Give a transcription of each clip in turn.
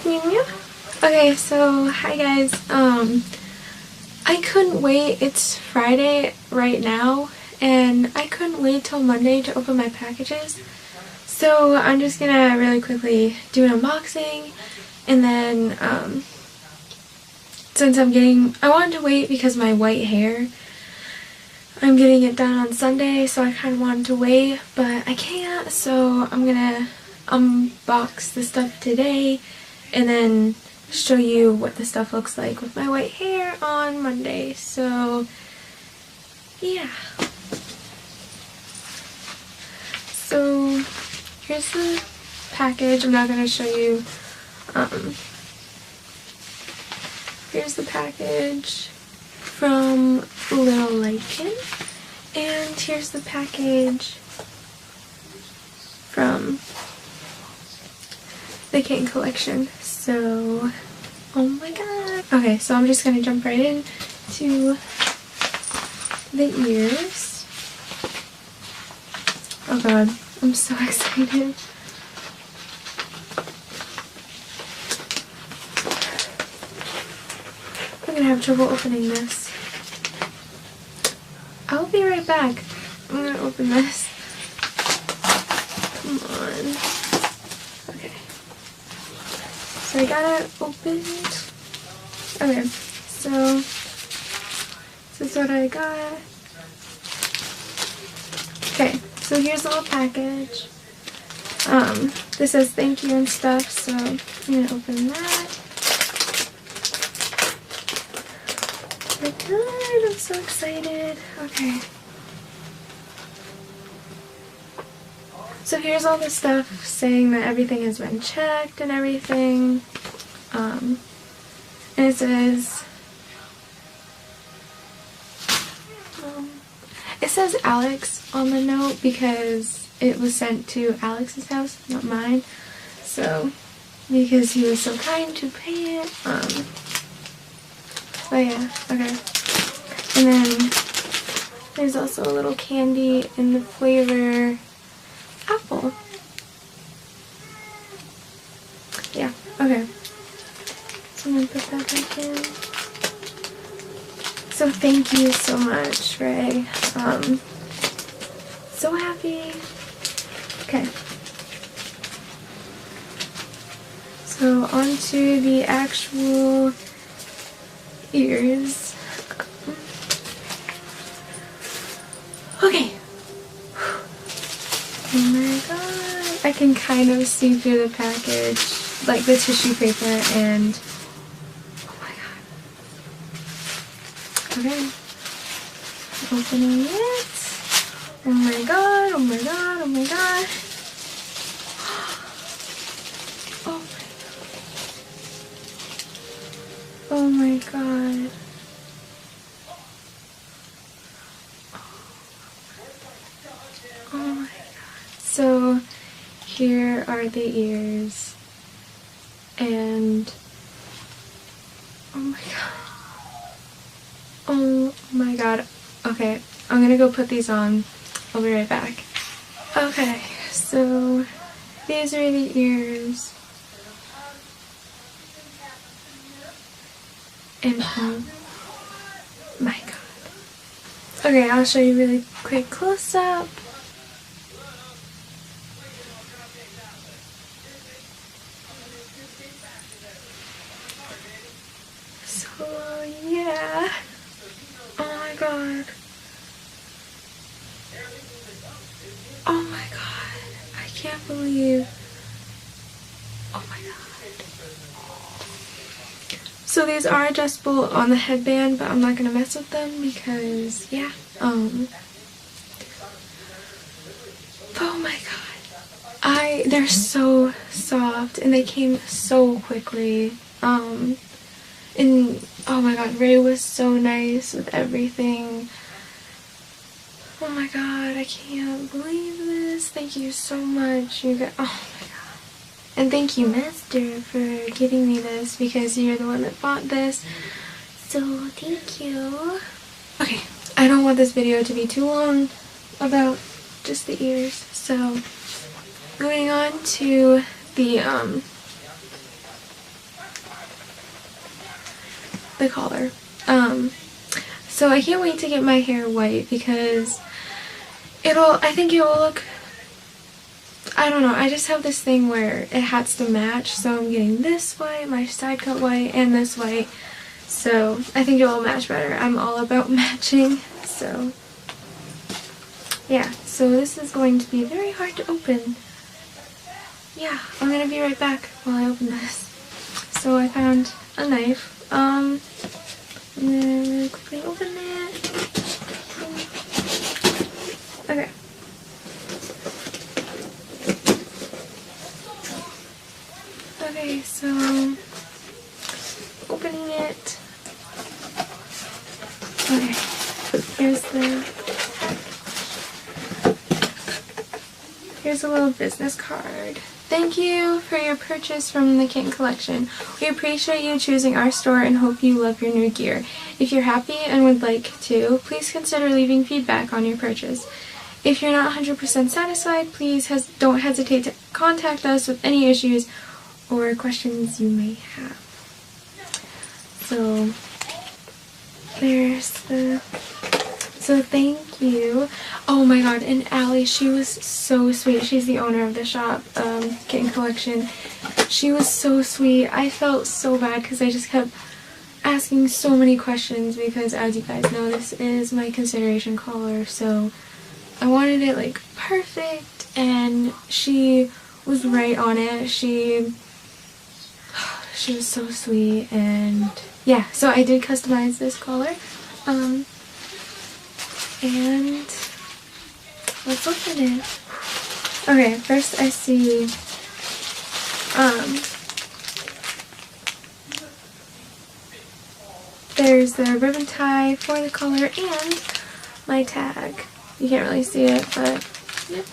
Meow meow. Okay, so hi guys. I couldn't wait. It's Friday right now, and I couldn't wait till Monday to open my packages. So I'm just gonna really quickly do an unboxing, and then since I wanted to wait because my white hair, I'm getting it done on Sunday, so I kind of wanted to wait, but I can't, so I'm gonna unbox the stuff today and then show you what the stuff looks like with my white hair on Monday. So yeah. So here's the package. I'm not gonna show you. Here's the package from Lycan, and here's the package from the Kitten collection. So, oh my god. Okay, so I'm just gonna jump right in to the ears. Oh god, I'm so excited. I'm gonna have trouble opening this. I'll be right back. I'm gonna open this. Come on. Okay. So I got it opened. Okay, so this is what I got. Okay, so here's the little package. This says thank you and stuff, so I'm gonna open that. Oh my god, I'm so excited. Okay. So here's all the stuff saying that everything has been checked and everything. And it says Alex on the note because it was sent to Alex's house, not mine. So, because he was so kind to pay it. But yeah, okay. And then there's also a little candy in the flavor apple. Yeah, okay. So I'm gonna put that back in. So thank you so much, Ray. So happy. Okay. So on to the actual ears. Okay. Oh my god. I can kind of see through the package, like the tissue paper, and oh my god. Okay. Opening it. Oh my god, oh my god, oh my god. Oh my god. Oh my god. So here are the ears, and oh my god. Oh my god. Okay, I'm gonna go put these on. I'll be right back. Okay, so these are the ears. And oh my god. Okay, I'll show you really quick close up. So yeah. Oh my god. Oh my god. I can't believe. Oh my god. So these are adjustable on the headband, but I'm not going to mess with them because, yeah, oh my god, they're so soft, and they came so quickly, and, oh my god, Ray was so nice with everything. Oh my god, I can't believe this. Thank you so much, you guys. Oh my god. And thank you, Master, for giving me this because you're the one that bought this. So, thank you. Okay, I don't want this video to be too long about just the ears. So, moving on to the the collar. So I can't wait to get my hair white because I think it will look, I don't know, I just have this thing where it has to match, so I'm getting this white, my side cut white, and this white, so I think it will match better. I'm all about matching, so yeah, so this is going to be very hard to open. Yeah, I'm gonna be right back while I open this. So I found a knife. I'm gonna quickly open it. Okay. Okay, so opening it. Okay, here's a little business card. Thank you for your purchase from the Kitten collection. We appreciate you choosing our store and hope you love your new gear. If you're happy and would like to, please consider leaving feedback on your purchase. If you're not 100% satisfied, please don't hesitate to contact us with any issues or questions you may have. So so thank you. Oh my god, and Allie, she was so sweet. She's the owner of the shop, Kitten Collection. She was so sweet. I felt so bad because I just kept asking so many questions because, as you guys know, this is my consideration collar, so I wanted it like perfect, and she was right on it. She was so sweet, and yeah, so I did customize this collar. And let's open it. Okay, first I see there's the ribbon tie for the collar and my tag. You can't really see it, but yep.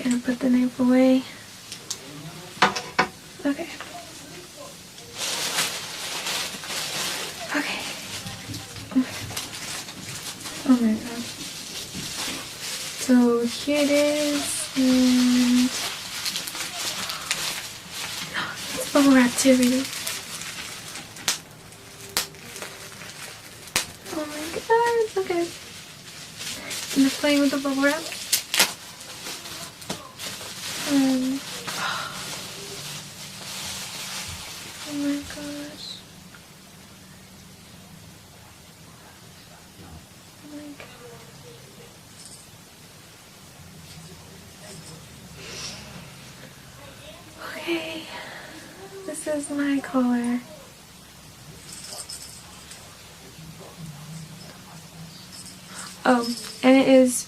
Gonna put the knife away. Okay. Okay. Oh my god. So here it is, and it's bubble wrap too, really. Oh my god, okay. I'm just playing with the bubble wrap. Oh my gosh. Okay, this is my collar. Oh, and it is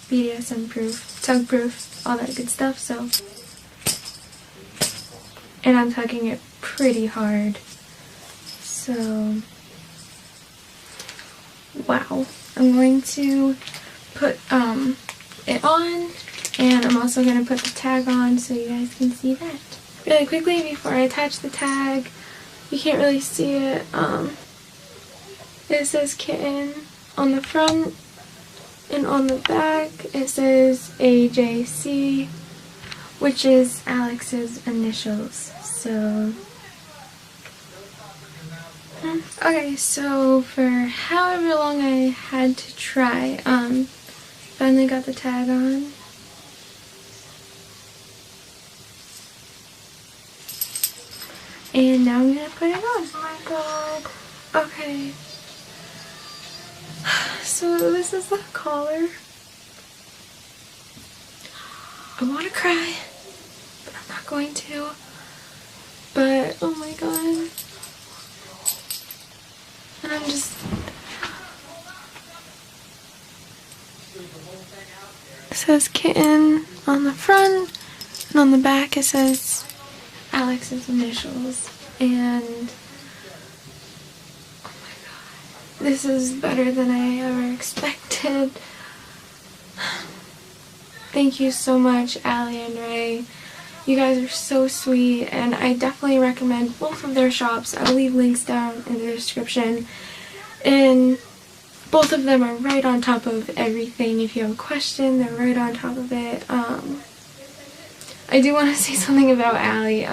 BDSM proof, tug proof, all that good stuff, so. And I'm tugging it pretty hard. So, wow. I'm going to put it on, and I'm also going to put the tag on so you guys can see that. Really quickly before I attach the tag, you can't really see it, it says Kitten on the front, and on the back it says AJC, which is Alex's initials. So okay, so for however long I had to try, finally got the tag on. And now I'm gonna put it on. Oh my god. Okay. So this is the collar. I wanna cry, but I'm not going to. But oh my god. And I'm just. It says Kitten on the front, and on the back it says Alex's initials. And oh my god, this is better than I ever expected. Thank you so much, Allie and Ray. You guys are so sweet, and I definitely recommend both of their shops. I'll leave links down in the description. And both of them are right on top of everything. If you have a question, they're right on top of it. I do want to say something about Allie.